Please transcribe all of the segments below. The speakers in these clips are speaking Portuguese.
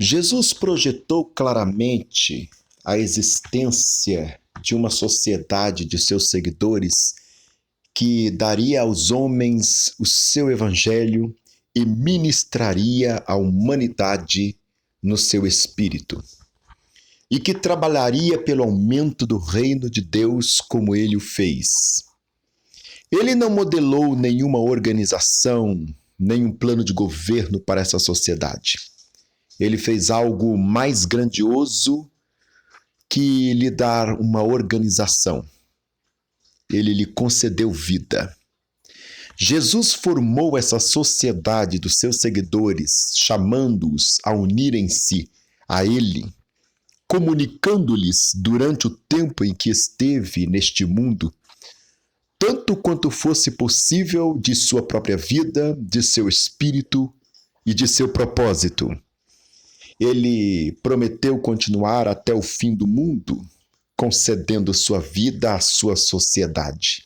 Jesus projetou claramente a existência de uma sociedade de seus seguidores que daria aos homens o seu evangelho e ministraria à humanidade no seu espírito, e que trabalharia pelo aumento do reino de Deus como ele o fez. Ele não modelou nenhuma organização, nenhum plano de governo para essa sociedade. Ele fez algo mais grandioso que lhe dar uma organização. Ele lhe concedeu vida. Jesus formou essa sociedade dos seus seguidores, chamando-os a unirem-se a ele, comunicando-lhes durante o tempo em que esteve neste mundo, tanto quanto fosse possível de sua própria vida, de seu espírito e de seu propósito. Ele prometeu continuar até o fim do mundo, concedendo sua vida à sua sociedade,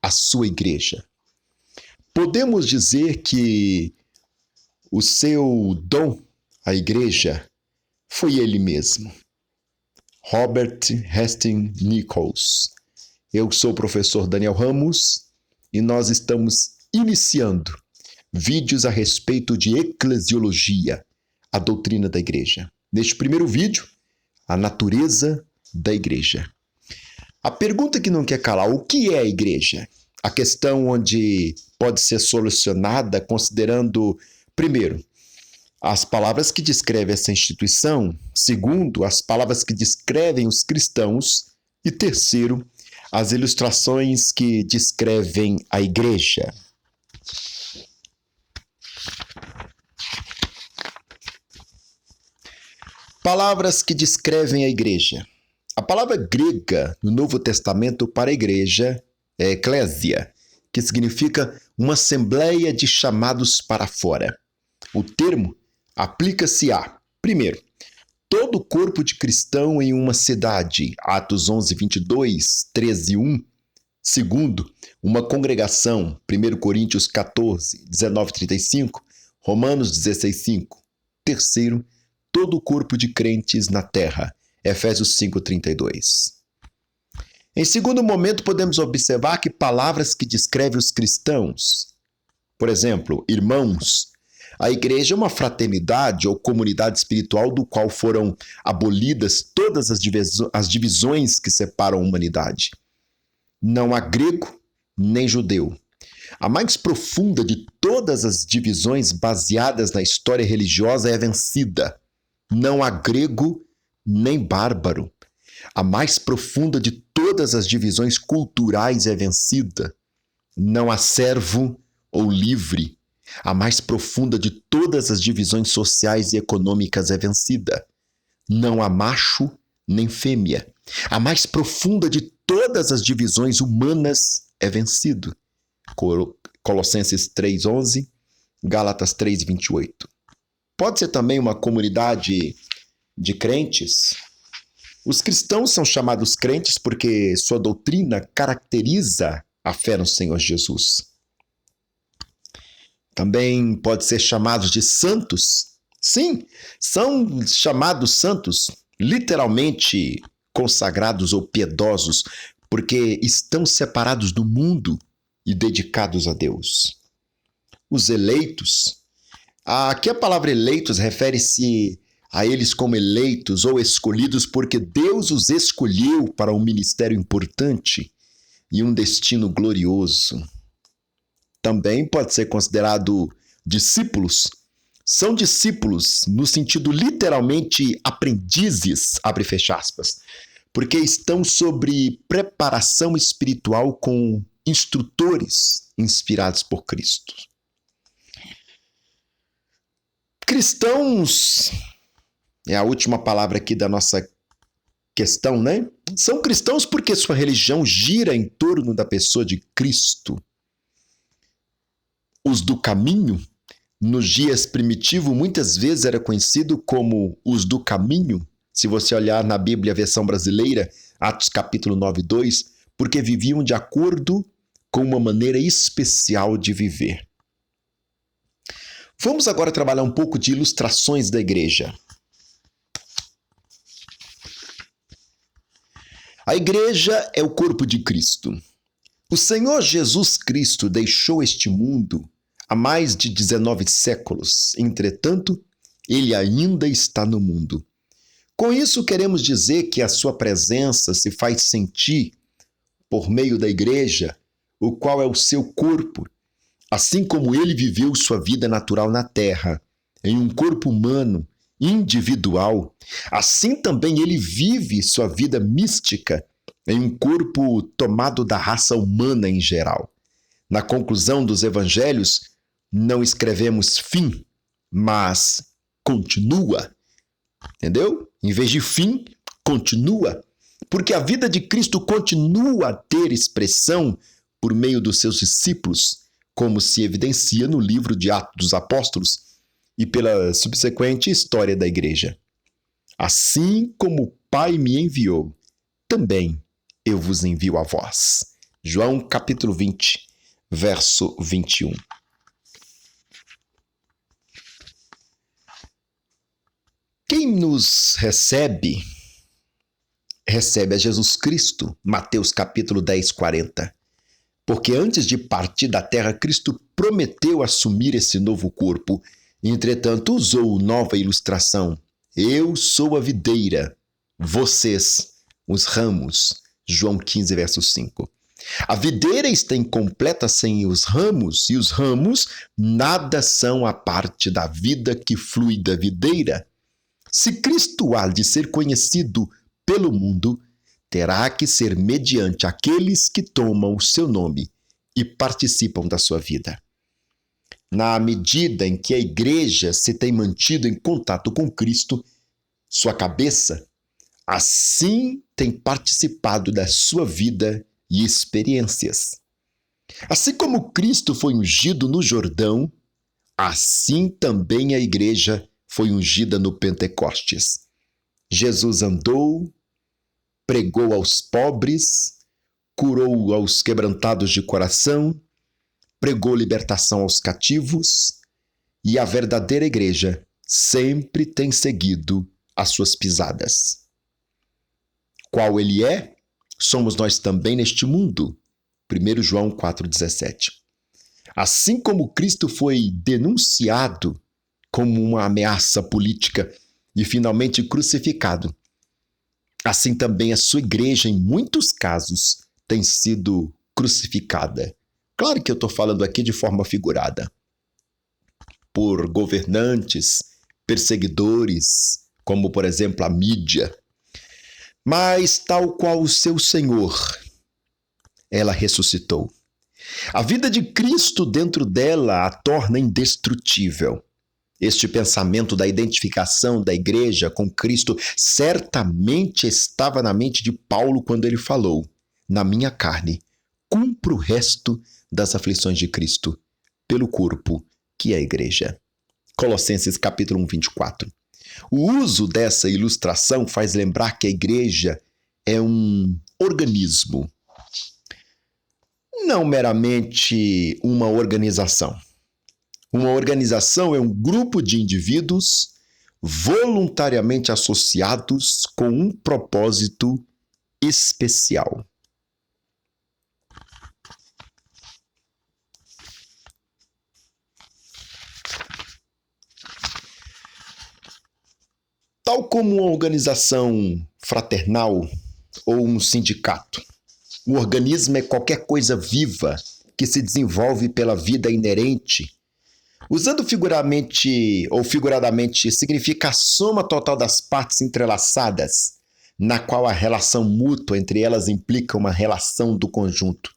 à sua igreja. Podemos dizer que o seu dom à igreja foi ele mesmo. Robert Hastings Nichols. Eu sou o professor Daniel Ramos e nós estamos iniciando vídeos a respeito de eclesiologia, a doutrina da igreja. Neste primeiro vídeo, a natureza da igreja. A pergunta que não quer calar: o que é a igreja? A questão onde pode ser solucionada considerando, primeiro, as palavras que descrevem essa instituição, segundo, as palavras que descrevem os cristãos e terceiro, as ilustrações que descrevem a igreja. Palavras que descrevem a igreja. A palavra grega no Novo Testamento para igreja é eclésia, que significa uma assembleia de chamados para fora. O termo aplica-se a, primeiro, todo o corpo de cristão em uma cidade, Atos 11, 22, 13, 1. Segundo, uma congregação, 1 Coríntios 14, 19, 35, Romanos 16, 5. Terceiro, todo o corpo de crentes na terra, Efésios 5, 32. Em segundo momento, podemos observar que palavras que descrevem os cristãos, por exemplo, irmãos, a igreja é uma fraternidade ou comunidade espiritual do qual foram abolidas todas as divisões que separam a humanidade. Não há grego nem judeu. A mais profunda de todas as divisões baseadas na história religiosa é vencida. Não há grego nem bárbaro. A mais profunda de todas as divisões culturais é vencida. Não há servo ou livre. A mais profunda de todas as divisões sociais e econômicas é vencida. Não há macho nem fêmea. A mais profunda de todas as divisões humanas é vencido. Colossenses 3:11, Gálatas 3:28. Pode ser também uma comunidade de crentes. Os cristãos são chamados crentes porque sua doutrina caracteriza a fé no Senhor Jesus. Também pode ser chamados de santos. Sim, são chamados santos, literalmente consagrados ou piedosos, porque estão separados do mundo e dedicados a Deus. Os eleitos. Aqui a palavra eleitos refere-se a eles como eleitos ou escolhidos porque Deus os escolheu para um ministério importante e um destino glorioso. Também pode ser considerado discípulos. São discípulos no sentido literalmente aprendizes, abre e fecha aspas, porque estão sobre preparação espiritual com instrutores inspirados por Cristo. Cristãos, é a última palavra aqui da nossa questão, né? São cristãos porque sua religião gira em torno da pessoa de Cristo. Os do caminho, nos dias primitivos, muitas vezes era conhecido como os do caminho. Se você olhar na Bíblia, a versão brasileira, Atos capítulo 9, 2, porque viviam de acordo com uma maneira especial de viver. Vamos agora trabalhar um pouco de ilustrações da igreja. A igreja é o corpo de Cristo. O Senhor Jesus Cristo deixou este mundo há mais de 19 séculos. Entretanto, ele ainda está no mundo. Com isso, queremos dizer que a sua presença se faz sentir por meio da igreja, o qual é o seu corpo. Assim como ele viveu sua vida natural na terra, em um corpo humano, individual, assim também ele vive sua vida mística em um corpo tomado da raça humana em geral. Na conclusão dos evangelhos, não escrevemos fim, mas continua. Entendeu? Em vez de fim, continua. Porque a vida de Cristo continua a ter expressão por meio dos seus discípulos, como se evidencia no livro de Atos dos Apóstolos e pela subsequente história da igreja. Assim como o Pai me enviou, também eu vos envio a vós. João capítulo 20, verso 21. Quem nos recebe a Jesus Cristo, Mateus capítulo 10, 40. Porque antes de partir da terra, Cristo prometeu assumir esse novo corpo. Entretanto, usou nova ilustração. Eu sou a videira, vocês, os ramos. João 15, verso 5. A videira está incompleta sem os ramos, e os ramos nada são a parte da vida que flui da videira. Se Cristo há de ser conhecido pelo mundo, terá que ser mediante aqueles que tomam o seu nome e participam da sua vida. Na medida em que a igreja se tem mantido em contato com Cristo, sua cabeça, assim tem participado da sua vida e experiências. Assim como Cristo foi ungido no Jordão, assim também a igreja foi ungida no Pentecostes. Jesus andou, pregou aos pobres, curou aos quebrantados de coração, pregou libertação aos cativos, e a verdadeira igreja sempre tem seguido as suas pisadas. Qual ele é? Somos nós também neste mundo. 1 João 4,17. Assim como Cristo foi denunciado como uma ameaça política e finalmente crucificado, assim também a sua igreja, em muitos casos, tem sido crucificada. Claro que eu estou falando aqui de forma figurada. Por governantes, perseguidores, como por exemplo a mídia. Mas tal qual o seu Senhor, ela ressuscitou. A vida de Cristo dentro dela a torna indestrutível. Este pensamento da identificação da igreja com Cristo certamente estava na mente de Paulo quando ele falou: na minha carne, cumpro o resto das aflições de Cristo, pelo corpo que é a igreja. Colossenses capítulo 1, 24. O uso dessa ilustração faz lembrar que a igreja é um organismo, não meramente uma organização. Uma organização é um grupo de indivíduos voluntariamente associados com um propósito especial. Tal como uma organização fraternal ou um sindicato, o organismo é qualquer coisa viva que se desenvolve pela vida inerente. Usando figuradamente, significa a soma total das partes entrelaçadas, na qual a relação mútua entre elas implica uma relação do conjunto.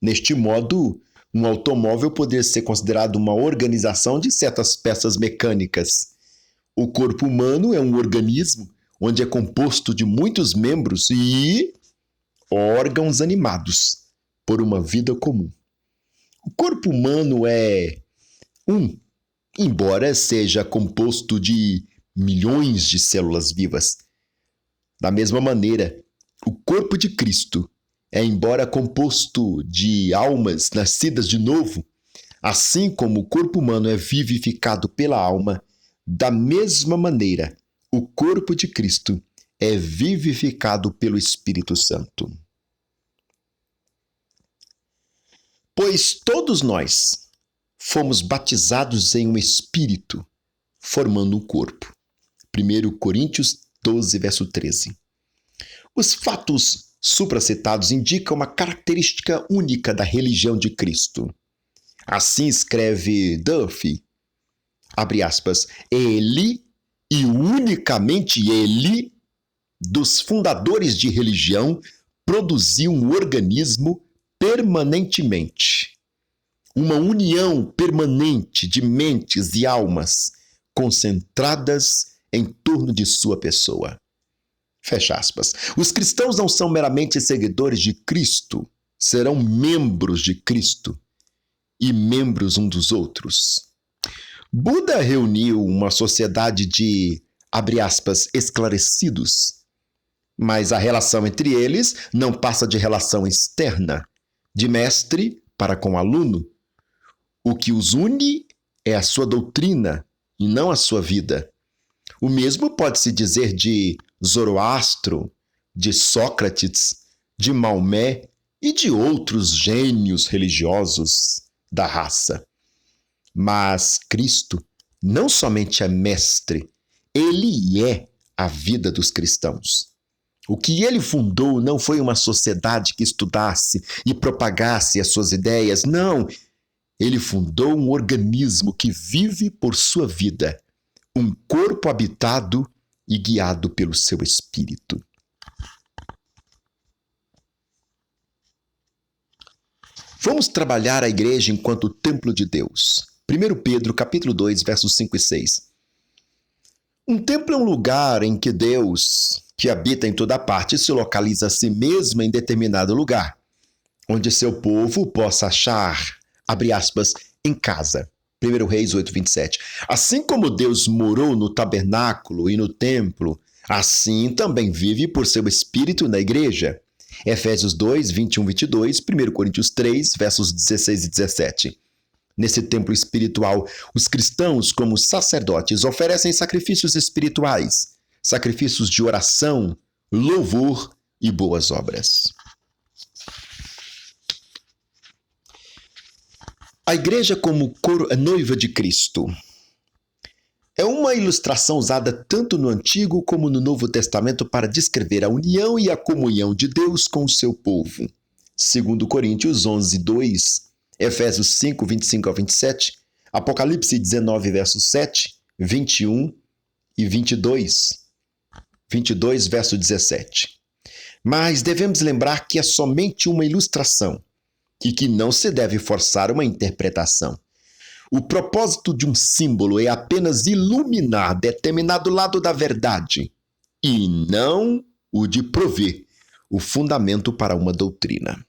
Neste modo, um automóvel poderia ser considerado uma organização de certas peças mecânicas. O corpo humano é um organismo onde é composto de muitos membros e órgãos animados por uma vida comum. O corpo humano é embora seja composto de milhões de células vivas. Da mesma maneira, o corpo de Cristo é, embora composto de almas nascidas de novo, assim como o corpo humano é vivificado pela alma, da mesma maneira, o corpo de Cristo é vivificado pelo Espírito Santo. Pois todos nós fomos batizados em um Espírito, formando um corpo. 1 Coríntios 12, verso 13. Os fatos supracitados indicam uma característica única da religião de Cristo. Assim escreve Duffy, abre aspas, ele e unicamente ele, dos fundadores de religião, produziu um organismo permanentemente. Uma união permanente de mentes e almas concentradas em torno de sua pessoa. Fecha aspas. Os cristãos não são meramente seguidores de Cristo, serão membros de Cristo e membros um dos outros. Buda reuniu uma sociedade de, abre aspas, esclarecidos, mas a relação entre eles não passa de relação externa, de mestre para com aluno. O que os une é a sua doutrina e não a sua vida. O mesmo pode-se dizer de Zoroastro, de Sócrates, de Maomé e de outros gênios religiosos da raça. Mas Cristo não somente é mestre, ele é a vida dos cristãos. O que ele fundou não foi uma sociedade que estudasse e propagasse as suas ideias, não. Ele fundou um organismo que vive por sua vida, um corpo habitado e guiado pelo seu Espírito. Vamos trabalhar a igreja enquanto templo de Deus. 1 Pedro, capítulo 2, versos 5 e 6. Um templo é um lugar em que Deus, que habita em toda parte, se localiza a si mesmo em determinado lugar, onde seu povo possa achar, abre aspas, em casa. 1 Reis 8, 27. Assim como Deus morou no tabernáculo e no templo, assim também vive por seu Espírito na igreja. Efésios 2, 21, 22, 1 Coríntios 3, versos 16 e 17. Nesse templo espiritual, os cristãos, como sacerdotes, oferecem sacrifícios espirituais, sacrifícios de oração, louvor e boas obras. A igreja como noiva de Cristo é uma ilustração usada tanto no Antigo como no Novo Testamento para descrever a união e a comunhão de Deus com o seu povo. 2 Coríntios 11, 2, Efésios 5, 25 a 27, Apocalipse 19, verso 7, 21 e 22, 22, verso 17. Mas devemos lembrar que é somente uma ilustração e que não se deve forçar uma interpretação. O propósito de um símbolo é apenas iluminar determinado lado da verdade e não o de prover o fundamento para uma doutrina.